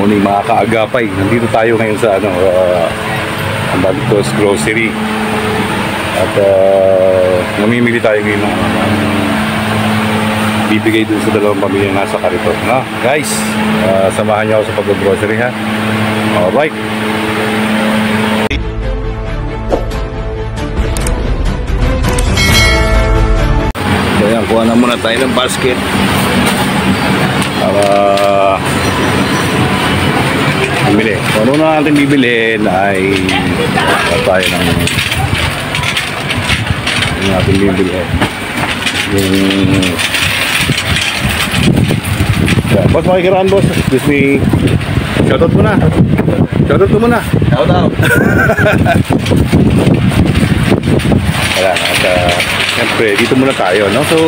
Morning mga kaagapay. Nandito tayo ngayon sa Ambantos Grocery. At mamimili tayo ngayon ng bibigay dun sa dalawang pamilya nasa Kariton. No? Guys, samahan niyo ako sa pag-grocery ha. Alright. So yan, kuha na muna tayo ng basket. Para bibili. Kung ano na natin bibilihin ay tayo ng natin bibilihin. Boss, makikiraan boss. Excuse me. Shoutout mo na. Shoutout mo muna. Shoutout. Wala na. Siyempre, dito muna tayo, no? So,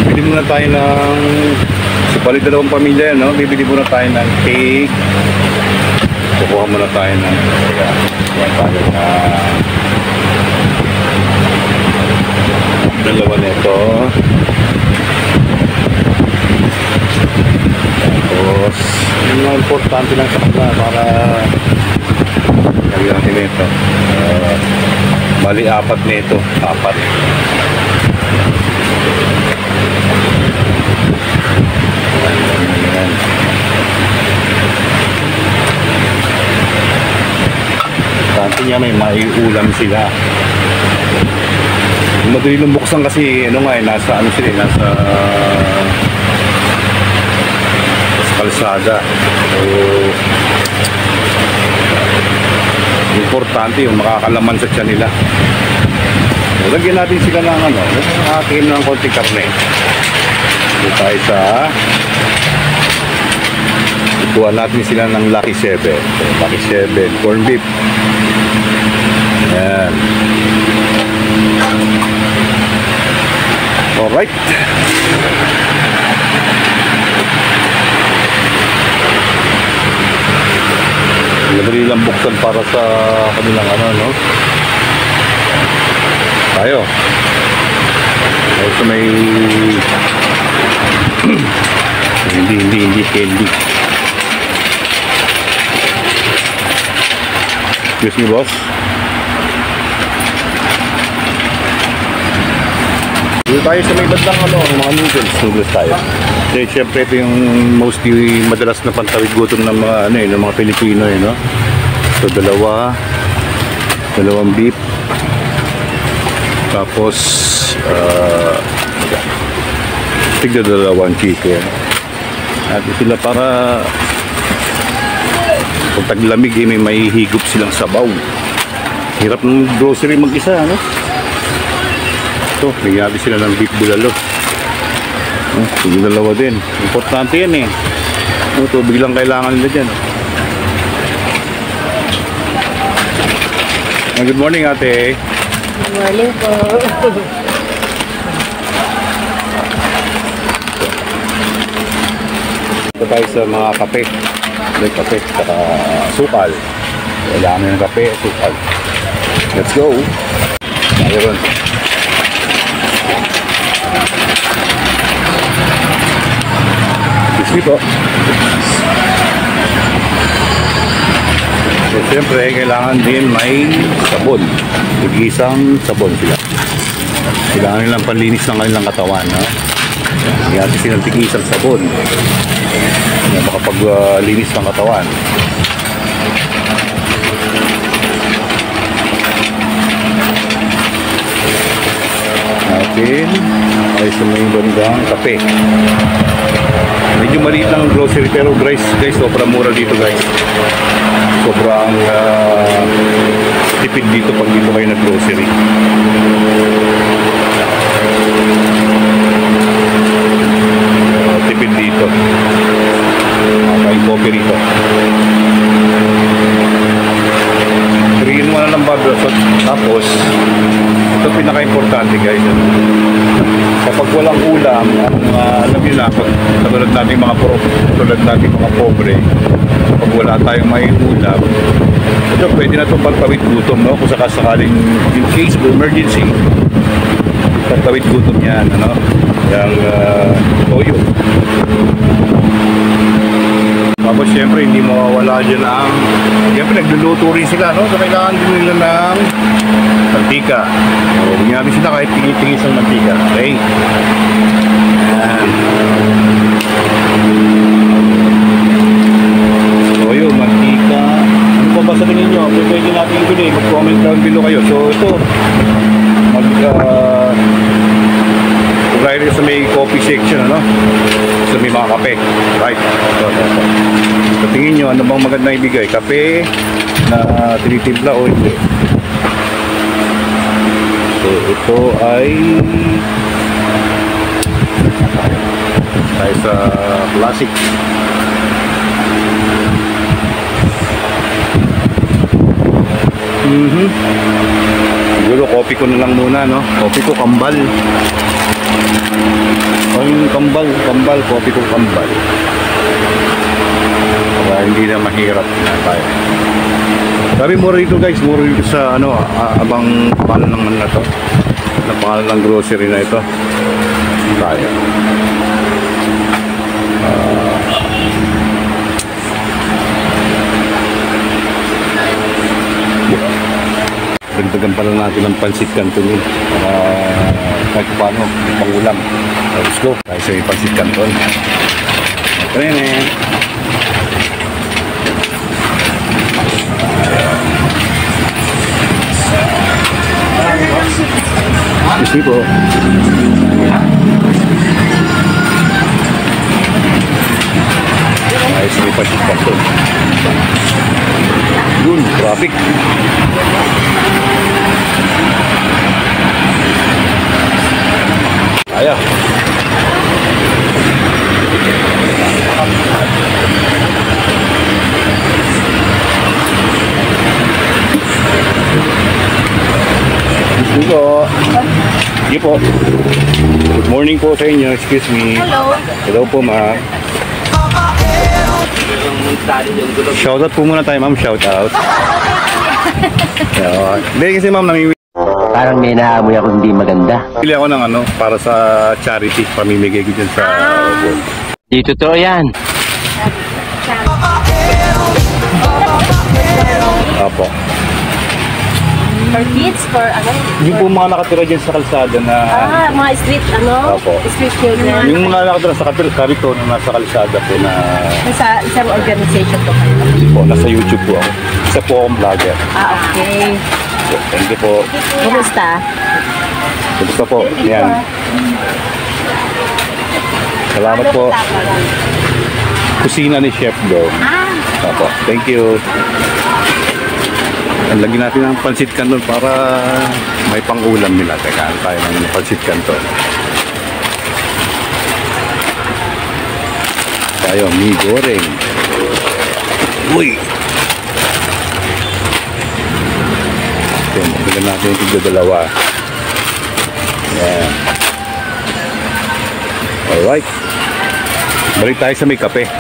bibili muna tayo ng supalit dalawang pamilya, no? Bibili muna tayo ng cake. Kukuha muna tayo ng dalawa nito. Tapos yung mga importante lang sa kanila para lagyan natin ito. Bali apat nito. Apat. Tanto niya may maiulam sila. Madali lang buksan kasi nasa sila, nasa kalsada. So importante yung makakalaman sa tiyan nila. So, lagyan natin sila ng nakakain ng konting karne. Dito tayo sa ikuha natin sila ng Lucky 7. So, Lucky 7 corn beef. Ayan. Alright. Madali lang buksan para sa kanilang tayo sa may hindi candy. Excuse me boss. Dito tayo sa may bandang mga noodles tayo. Kasi syempre ito yung mostly madalas na pantawid gutom ng mga ng mga Pilipino no. So dalawang beef. Tapos tigda dalawang chicken. At sila para pag taglamig may mahihigop silang sabaw. Hirap ng grocery mag-isa ito, bigyan natin sila ng beef bulalo. Yung dalawa din. Importante yan ito, biglang kailangan nila dyan. Good morning ate. Good morning po. Ito tayo sa mga kape. May kape, saka sukal. Kailangan ng kape, sukal. Let's go. Mayroon. Dito. So, siyempre, kailangan din may sabon. Tig-isang sabon sila. Kailangan nilang panlinis ng kanilang katawan. Hiyati silang tig-isang sabon. Makapaglinis ng katawan. Natin ay sa may bandang kape. Medyo maliit lang ang grocery pero guys, sobrang mura dito guys. Sobrang tipid dito pag dito kayo nag-grocery. Tipid dito. Kain coffee rito. 3 in 1 lang ba? Tapos ito pinaka-importante guys. Kapag walang ulam, alam nyo na, katulad natin mga pobre, kapag wala tayong may ulam, ito pwede na itong pagtawid gutom, no? Kung sakasakaling in case of emergency, pagtawid gutom yan, yung toyo. siyempre hindi mawawala dyan ang, siyempre nagluluto rin sila, no? So kailangan din nila ng mantika. So huwag natin sila kahit tingin-tingin sa mantika. Okay? Ayan. So yun, mantika. Ano pa ba sa tingin nyo? Pwede natin ibili. Mag-comment down below kayo. So ito, right sa may coffee section, ano? So may mga kape, right? So tingin nyo, ano bang maganda ibigay? Kape na tinitimpla o hindi? So ito ay tayo sa classic. Siguro coffee ko na lang muna, no? Coffee ko kambal. O yung kambal, coffee ko kambal. Para hindi na mahirap na tayo. Sabi mo rito guys, mura rito sa ano, abang pangalan ng na to. Na pangalan ng grocery na ito. Tayo. Dagdagan pala natin ng pansit canton para kahit paano, pangulam. Let's go. Tayo sa pansit canton. Trene. Excuse me po. Tayo sa pansit canton. Yun, traffic. Ayo. Hello. Sige po. Good morning po sa inyo. Excuse me. Hello. Hello po, ma. Shoutout po muna tayo, ma'am. Shoutout. Hindi kasi ma'am, namimili. Parang may naamoy ako hindi maganda. Pili ako ng ano, para sa charity, pamimigay ko dyan sa... Di totoo yan. Apo. For kids, for ano? Yung po mga nakatira dyan sa kalsada na... Mga street, Opo. street children. Yung mga nakatira sa karito na nasa kalsada po na... Sa isang organization po kayo. Po, nasa YouTube po ako. Isa po akong vlogger. Okay. So, thank you po. Kumusta? Kumusta po? Yan. Salamat po. Kusina ni Chef Dom. Opo, thank you. Lagyan natin ng pansit canton para may pang-ulam nila. Teka, tayo ng pansit canton. Tayo, mi goreng. Uy! Okay, magbigan natin yung tigdadalawa. Yan. Alright. Balik tayo sa may kape.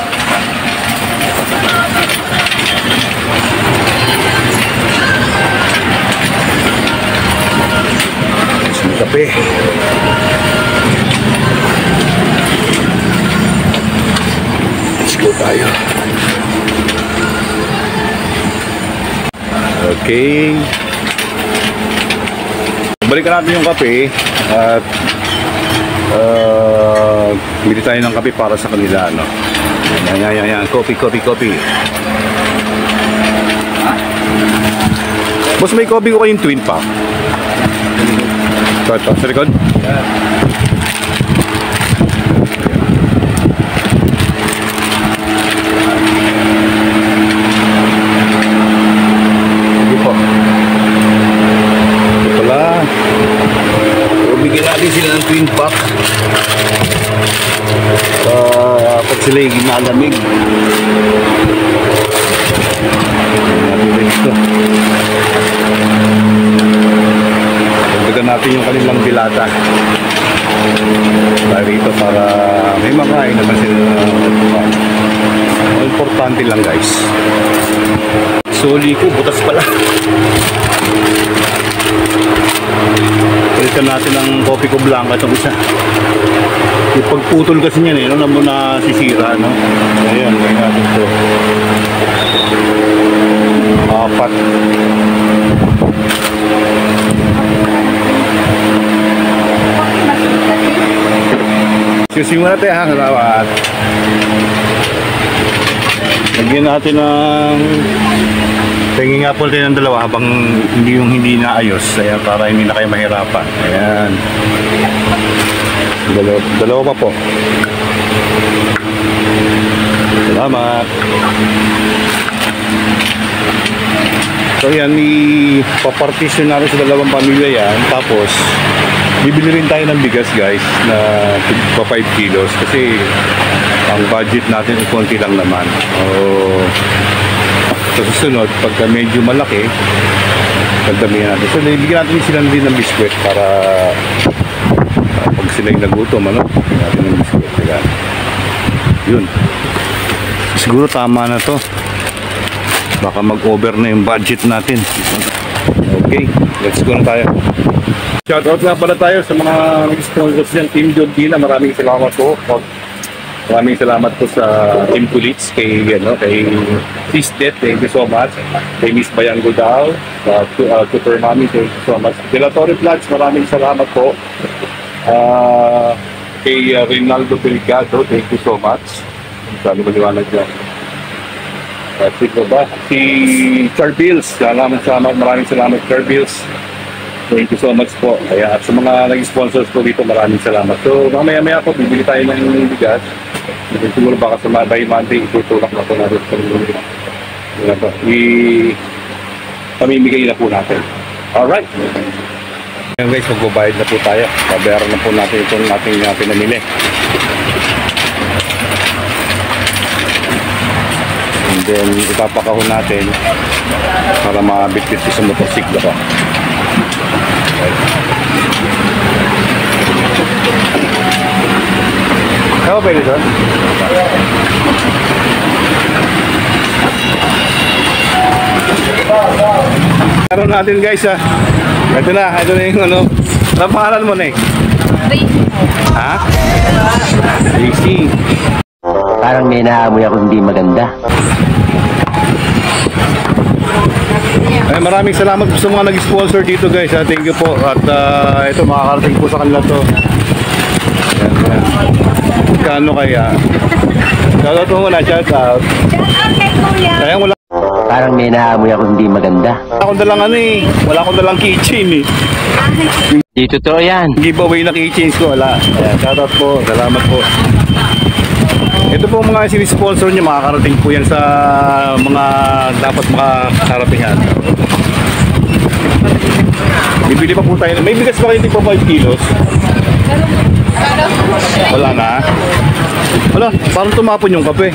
Kape. Let's go tayo. Okay. Balikan natin yung kape at bili tayo ng kape para sa kanila, no? Yan. Coffee. Boss, may coffee ko kayong twin pack. Ito, sa likod? Yeah. Hindi po. Ito pala. So, bigyan natin sila ng twin pack. Pag sila yung ginalamig. Natin ito. Dagdagan natin yung kanilang dilata para rito para may makain naman sila. Importante lang guys. Soli ko, butas pala. Palitan natin ng kopi ko blanca itong isa. Yung pagputol kasi niyan no, na sisira, no? Ayan, gawin natin ito. Apat. Susi muna tayo ha, salamat. Lagyan natin ng tingin nga po tayo ng dalawa habang hindi naayos. Kaya para hindi na kayo mahirapan. Ayan. Dalawa pa po. Salamat. So yan, ipapartition natin sa dalawang pamilya yan. Tapos, bibili rin tayo ng bigas guys na pa 5 kilos. Kasi ang budget natin konti lang naman. Sa susunod, pagka medyo malaki, pagdamihan natin. So, bibigyan natin sila din ng biskwit para pag sila yung nagutom, ano? Bibigyan natin ng biskwit. Ayan. Yun. Siguro tama na to. Baka mag-over na yung budget natin. Okay, let's go na tayo. Shoutout nga pala tayo sa mga sponsors ng Team John Dina. Maraming salamat po. Maraming salamat po sa Team Kulits, kay Sis Det, thank you so much. Kay Miss Bayang Godal, Super Mami, thank you so much. Delatory Vlogs, maraming salamat po. Kay Rinaldo Peligado, thank you so much. Sabi maliwanag dyan. Si Charbills, maraming salamat Charbills. Thank you so much po. Kaya at sa mga nag-sponsors po dito, maraming salamat. So mamaya-maya po, bibili tayo ng bigas. Siguro baka sa by Monday, itutulak na po natin. Pamimigay na po natin. Alright. Ngayon guys, magbabayad na po tayo. Babayaran na po natin itong ating pinamili. And then ipapakahon natin para mabitbit sa motorsiklo ko. Ano ba pwede doon? Meron natin guys ha. Ito na yung ano. Ano pangalan mo na eh? Ha? Tracy. Parang may naamoy ako hindi maganda. Ay, maraming salamat sa mga nag-sponsor dito guys ha. Thank you po. At ito makakarating po sa kanila to. Yan, yan. Kano kaya? Shoutout mo muna, shoutout. Kaya wala Parang may naamoy ako hindi maganda. akong dalang ano eh. Wala akong dalang keychain eh. Di totoo yan. Giveaway na keychains ko, wala. Ayan, shoutout po. Salamat po. Ito po mga sinisponsor nyo, makakarating po yan sa mga dapat makakaratingan. Bibili pa po tayo. May bigas pa kayo pa 5 kilos? Wala na. Wala, parang tumapon yung kape.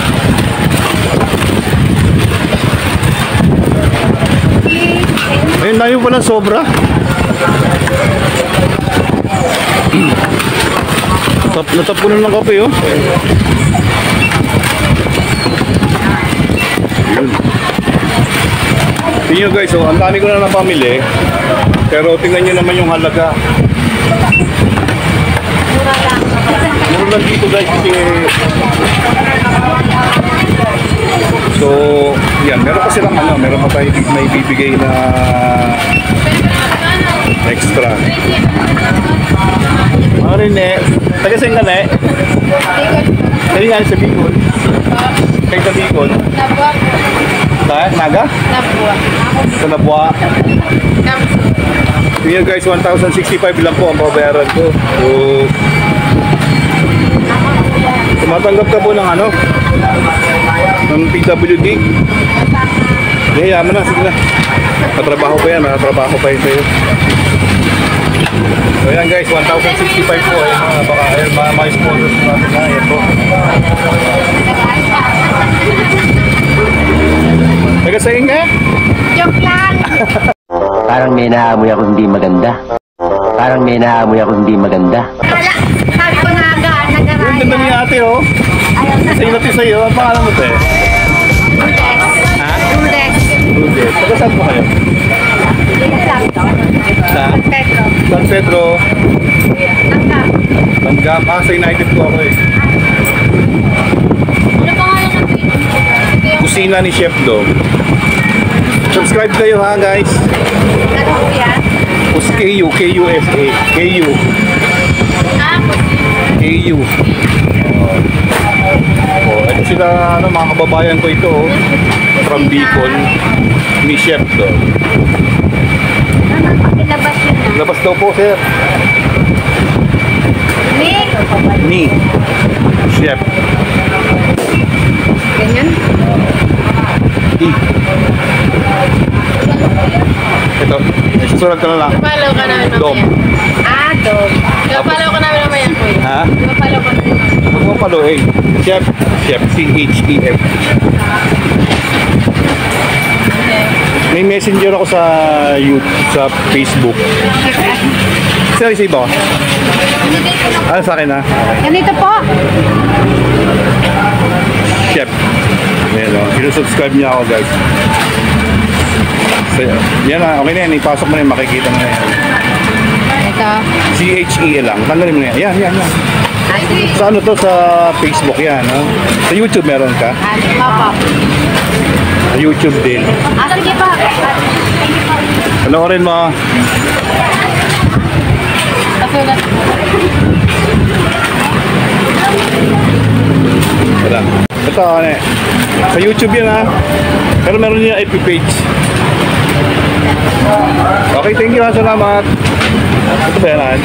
Ayun, tayo pala sobra. Natapunan ng kape, oh. Yun. Tingnan nyo guys, oh, ang dami ko na napamili. Pero tingnan nyo naman yung halaga. Mura lang dito guys kasi... So, yan, meron pa silang ano, meron pa tayo na ibibigay na extra. Mga rin eh, taga saan ka na eh? Kaya nga sa Bicol. Kaya sa Bicol. Sa Naga? Sa Nabua. Tingnan guys, 1,065 lang po ang babayaran ko. So, tumatanggap ka po ng ano? Ng PWD. Yaman na, sige na. Matrabaho pa yan, matatrabaho pa yun sa'yo. So yan guys, 1,065 po. Ayun baka ayun, mga sponsors natin na. Ayan po. Nagasayin nga? Joke lang! Parang may naamoy ako hindi maganda. Parang may naamoy ako hindi maganda. Wala! Sabi ko na nagaraya. Ang ganda ni ate oh. Sa'yo natin sa'yo. Ang pangalan mo te? Ha? Durex. Ludes. Taga saan po kayo? Sa? Pedro. San Pedro. Tanggap. Tanggap. Sa United po ako eh. Ano pangalan ng Kusina. kusina ni Chef Dom. Subscribe kayo ha guys. Ano po yan? KU, KUSA, KU, KU. Ito sila, ano, mga kababayan ko ito, oh, from Bicol, ni Chef Dom. Ilabas yun na. Labas daw po, sir. Ni Chef. Ganyan? Di. Ito, susulat ka na lang. Follow ka namin Dom. mamaya. Dom. Follow ka namin mamaya, kuya. Ha? Follow ka namin. Huwag mo paluin. Chef. Chef. C-H-E-F. May messenger ako sa YouTube, sa Facebook. Sir, isa ba? Ano sa akin ha? Ganito po. Chef. Ayan o. Sinusubscribe niya ako guys. So, yan na. Okay na yan. Ipasok mo na yan. Makikita mo na yan. Ito. C-H-E lang. Tanggalin mo na yan. Yan. Sa ano to? Sa Facebook yan. No? Sa YouTube meron ka? Papa. Sa YouTube din. Sige pa. Panoorin mo. Kasulat. Wala. Ito, ano eh. Sa YouTube yan ha. Pero meron niya FB page. Okay, thank you ha. Salamat. Ito ba yan?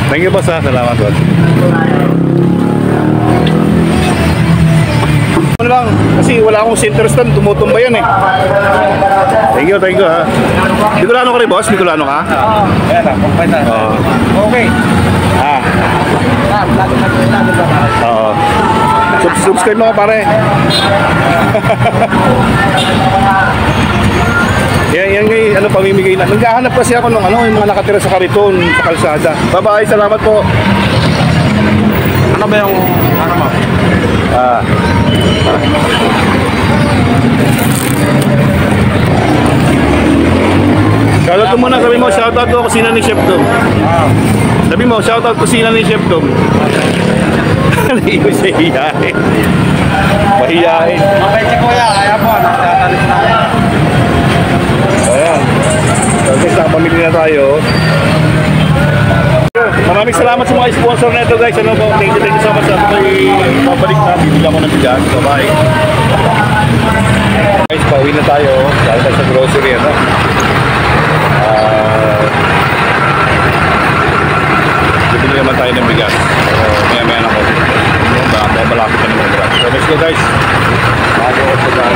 Thank you boss ha. Salamat boss. Ano lang, kasi wala akong center stand, tumutumba yan eh. Thank you ha. Bicolano ka rin boss? Bicolano ka? Oo, ayan na, kumpay na. Oo. Okay. Ah, Lalo ba na? oo. Subscribe mo ka pare. Yan ngay, ano, pamimigay na. Naghahanap kasi ako ng ano, yung mga nakatira sa kariton, sa kalsada. Bye-bye, salamat po. Ano ba yung ano mo? Ah. Shoutout ko muna, sabi mo, shoutout ko kusina ni Chef Dom. Sabi mo, shoutout kusina ni Chef Dom. Naiyo siya hiyain. Mahiyain. Mabait si Kuya, kaya po, nagtatalis na. Ayan. So guys, nakapamili na tayo. Maraming salamat sa mga sponsor na ito guys. Ano po, thank you so much. Ako ay babalik na, bibigyan ko ng bigas. Bye-bye. Guys, pauwi na tayo. Dahil tayo sa grocery. Ano? Bibili naman tayo ng bigas. So, maya-maya na ako. Baka malapit na naman. So let's go guys. Bago ako sa